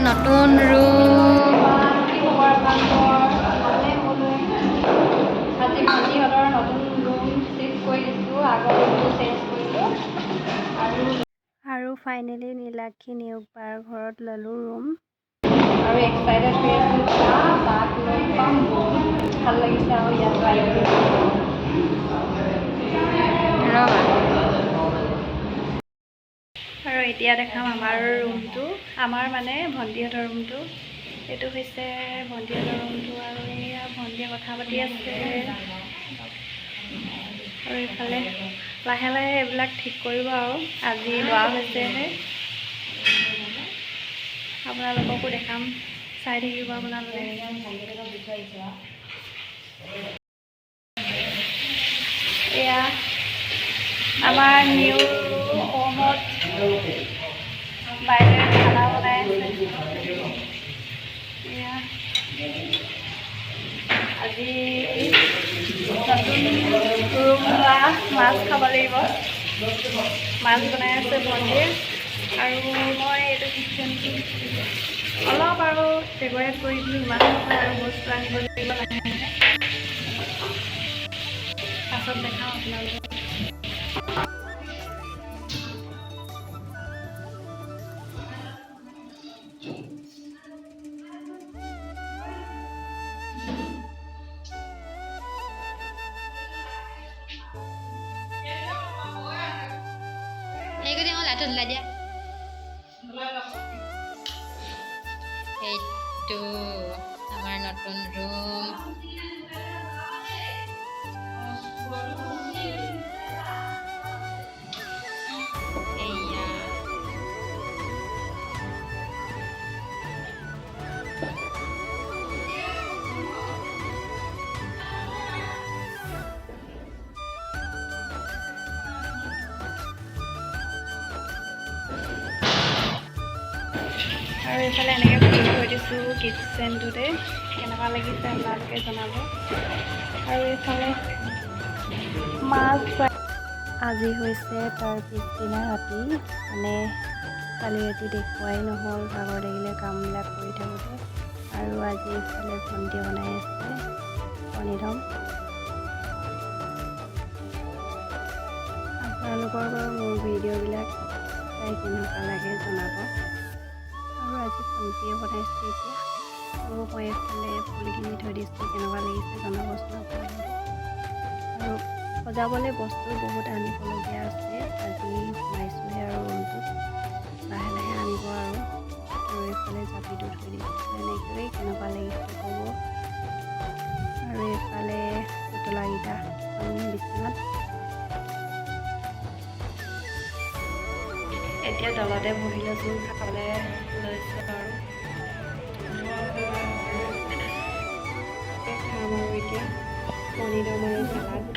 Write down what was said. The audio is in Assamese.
নতুন ৰুম আজি ভণ্টিহঁতৰ নতুন ৰুম চিফ্ট কৰি দিছোঁ, আগৰ ৰুমটো চেঞ্জ কৰিলোঁ আৰু ফাইনেলি নীলাক্ষী নেওগ-বাৰ ঘৰত ল'লোঁ ৰুম। আৰু এক্সাইটেড হৈ আছোঁ তাক লগ পাম, ভাল লাগিছে আৰু ইয়াত ট্ৰাই কৰি আৰু এতিয়া দেখাম আমাৰ ৰুমটো, আমাৰ মানে ভণ্টিহঁতৰ ৰুমটো। এইটো হৈছে ভণ্টিহঁতৰ ৰুমটো আৰু এয়া ভণ্টিয়ে কথা পাতি আছে আৰু ইফালে লাহে লাহে এইবিলাক ঠিক কৰিব আৰু আজি লোৱা হৈছেহে। আপোনালোককো দেখাম, চাই থাকিব আপোনালোকে। এয়া আমাৰ নিউ হোমত বাইদেৱে খানা বনাই আছে। এয়া আজি নতুন ৰুম লোৱা, মাছ খাব লাগিব। মাছ বনাই আছে ভণ্টিয়ে আৰু মই এইটো কিটচেনটো অলপ আৰু ডেক'ৰেট কৰি দিলোঁ। ইমান নহয় আৰু বস্তু আনিব লাগিব লাহে লাহে, পাছত দেখাম আপোনালোকক। এইটো আমাৰ নতুন ৰুম। আৰু এইফালে এনেকৈ ফুৰি থৈ দিছোঁ কিটচেনটোতে, কেনেকুৱা লাগিছে আপোনালোকে জনাব। আৰু এইফালে মাছ আজি হৈছে তাৰ পিছদিনা ৰাতি, মানে কালি ৰাতি দেখুৱাই নহ'ল, ভাগৰ লাগিলে কামবিলাক কৰি থাকোঁতে। আৰু আজি এইফালে ভণ্টি বনাই আছে কণী দম। আপোনালোকৰ বাৰু মোৰ ভিডিঅ'বিলাক চাই কেনেকুৱা লাগে জনাব। আৰু আজি ভণ্টিয়ে বনাইছে এতিয়া, আৰু মই এইফালে ফুলখিনি থৈ দিছোঁ, কেনেকুৱা লাগিছে জনাবচোন আপোনালোকে। আৰু সজাবলৈ বস্তু বহুত আনিবলগীয়া আছে, আজি সোমাইছোঁহে আৰু ৰুমটোত, লাহে লাহে আনিব আৰু এইফালে জাপিটো থৈ দিছোঁ এনেকৈয়ে, কেনেকুৱা লাগিছে ক'ব। আৰু এইফালে পুতলাকেইটা বিচনাত। এতিয়া তলতে বহি লৈছোঁ, খাবলৈ লৈছোঁ আৰু খাম আৰু এতিয়া কণী দম আৰু চালাড।